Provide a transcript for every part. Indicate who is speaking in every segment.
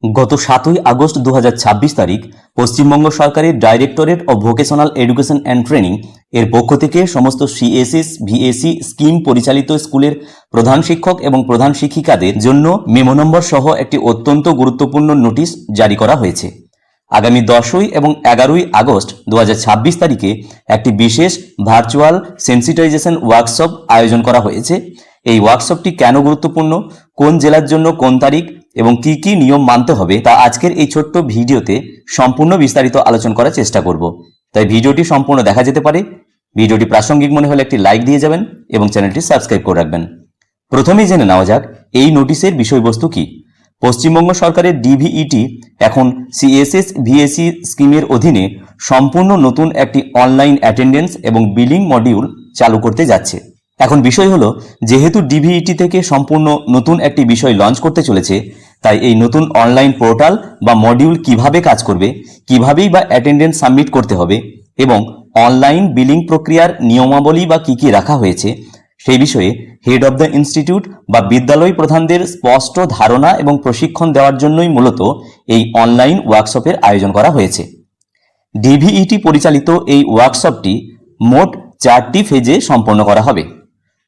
Speaker 1: গত 7ই আগস্ট 2026 তারিখ পশ্চিমবঙ্গ সরকারের directorate of vocational education and training এর পক্ষ থেকে সমস্ত সিএসএস ভিএসি স্কিম পরিচালিত স্কুলের প্রধান শিক্ষক এবং প্রধান শিক্ষিকাদের জন্য মেমো নম্বর সহ একটি অত্যন্ত গুরুত্বপূর্ণ নোটিশ জারি করা হয়েছে। আগামী 10ই এবং 11ই আগস্ট 2026 তারিখে একটি বিশেষ ভার্চুয়াল সেন্সিটাইজেশন ওয়ার্কশপ আয়োজন করা হয়েছে। এই ওয়ার্কশপটি কেন গুরুত্বপূর্ণ, কোন জেলার জন্য কোন তারিখ এবং কি কি নিয়ম মানতে হবে তা আজকের এই ছোট্ট ভিডিওতে সম্পূর্ণ বিস্তারিত আলোচনা করার চেষ্টা করব। তাই ভিডিওটি সম্পূর্ণ দেখা যেতে পারে। ভিডিওটি প্রাসঙ্গিক মনে হলে একটি লাইক দিয়ে যাবেন এবং চ্যানেলটি সাবস্ক্রাইব করে রাখবেন। প্রথমেই জেনে নেওয়া যাক এই নোটিশের বিষয়বস্তু কি। পশ্চিমবঙ্গ সরকারের ডিভিইটি এখন সিএসএস ভিএসি স্কিমের অধীনে সম্পূর্ণ নতুন একটি অনলাইন অ্যাটেন্ডেন্স এবং বিলিং মডিউল চালু করতে যাচ্ছে। এখন বিষয় হলো, যেহেতু ডিভিইটি থেকে সম্পূর্ণ নতুন একটি বিষয় লঞ্চ করতে চলেছে, তাই এই নতুন অনলাইন পোর্টাল বা মডিউল কিভাবে কাজ করবে, কিভাবেই বা অ্যাটেন্ডেন্স সাবমিট করতে হবে এবং অনলাইন বিলিং প্রক্রিয়ার নিয়মাবলী বা কি কি রাখা হয়েছে সেই বিষয়ে হেড অব দ্য ইনস্টিটিউট বা বিদ্যালয় প্রধানদের স্পষ্ট ধারণা এবং প্রশিক্ষণ দেওয়ার জন্যই মূলত এই অনলাইন ওয়ার্কশপের আয়োজন করা হয়েছে। ডিভিইটি পরিচালিত এই ওয়ার্কশপটি মোট 4টি ফেজে সম্পন্ন করা হবে।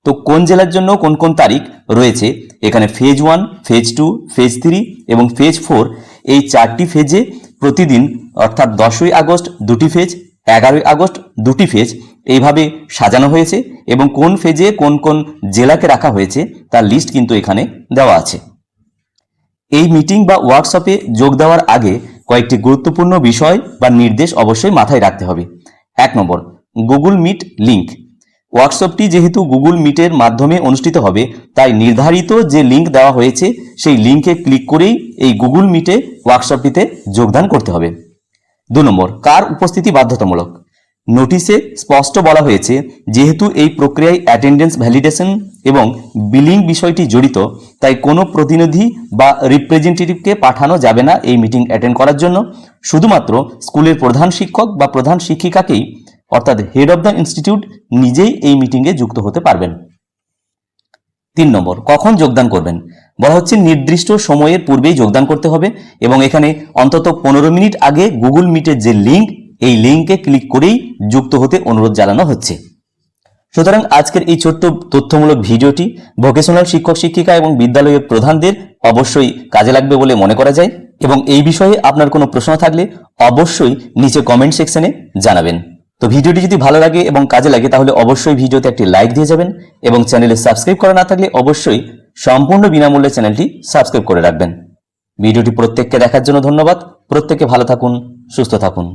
Speaker 1: তো কোন জেলার জন্য কোন কোন তারিখ রয়েছে, এখানে ফেজ 1, ফেজ 2, ফেজ 3 এবং ফেজ 4 এই 4টি ফেজে প্রতিদিন অর্থাৎ 10ই আগস্ট 2টি ফেজ, 11ই আগস্ট 2টি ফেজ এইভাবে সাজানো হয়েছে এবং কোন ফেজে কোন কোন জেলাকে রাখা হয়েছে তার লিস্ট কিন্তু এখানে দেওয়া আছে। এই মিটিং বা ওয়ার্কশপে যোগ দেওয়ার আগে কয়েকটি গুরুত্বপূর্ণ বিষয় বা নির্দেশ অবশ্যই মাথায় রাখতে হবে। 1 নম্বর, গুগল মিট লিঙ্ক। ওয়ার্কশপটি যেহেতু গুগল মিটের মাধ্যমে অনুষ্ঠিত হবে, তাই নির্ধারিত যে লিঙ্ক দেওয়া হয়েছে সেই লিঙ্কে ক্লিক করেই এই গুগল মিটে ওয়ার্কশপটিতে যোগদান করতে হবে। 2 নম্বর, কার উপস্থিতি বাধ্যতামূলক। নোটিশে স্পষ্ট বলা হয়েছে, যেহেতু এই প্রক্রিয়ায় অ্যাটেন্ডেন্স ভ্যালিডেশন এবং বিলিং বিষয়টি জড়িত, তাই কোনো প্রতিনিধি বা রিপ্রেজেন্টেটিভকে পাঠানো যাবে না এই মিটিং অ্যাটেন্ড করার জন্য। শুধুমাত্র স্কুলের প্রধান শিক্ষক বা প্রধান শিক্ষিকাকেই অর্থাৎ হেড অব দ্য ইনস্টিটিউট নিজেই এই মিটিংয়ে যুক্ত হতে পারবেন। 3 নম্বর, কখন যোগদান করবেন। বলা হচ্ছে নির্দিষ্ট সময়ের পূর্বেই যোগদান করতে হবে এবং এখানে অন্তত 15 মিনিট আগে গুগল মিটের যে লিঙ্ক, এই লিঙ্কে ক্লিক করেই যুক্ত হতে অনুরোধ জানানো হচ্ছে। সুতরাং আজকের এই ছোট্ট তথ্যমূলক ভিডিওটি ভোকেশনাল শিক্ষক শিক্ষিকা এবং বিদ্যালয়ের প্রধানদের অবশ্যই কাজে লাগবে বলে মনে করা যায় এবং এই বিষয়ে আপনার কোনো প্রশ্ন থাকলে অবশ্যই নিচে কমেন্ট সেকশনে জানাবেন। তো ভিডিওটি যদি ভালো লাগে এবং কাজে লাগে তাহলে অবশ্যই ভিডিওতে একটি লাইক দিয়ে যাবেন এবং চ্যানেলে সাবস্ক্রাইব করা না থাকলে অবশ্যই সম্পূর্ণ বিনামূল্যে চ্যানেলটি সাবস্ক্রাইব করে রাখবেন। ভিডিওটি প্রত্যেককে দেখার জন্য ধন্যবাদ। প্রত্যেকে ভালো থাকুন, সুস্থ থাকুন।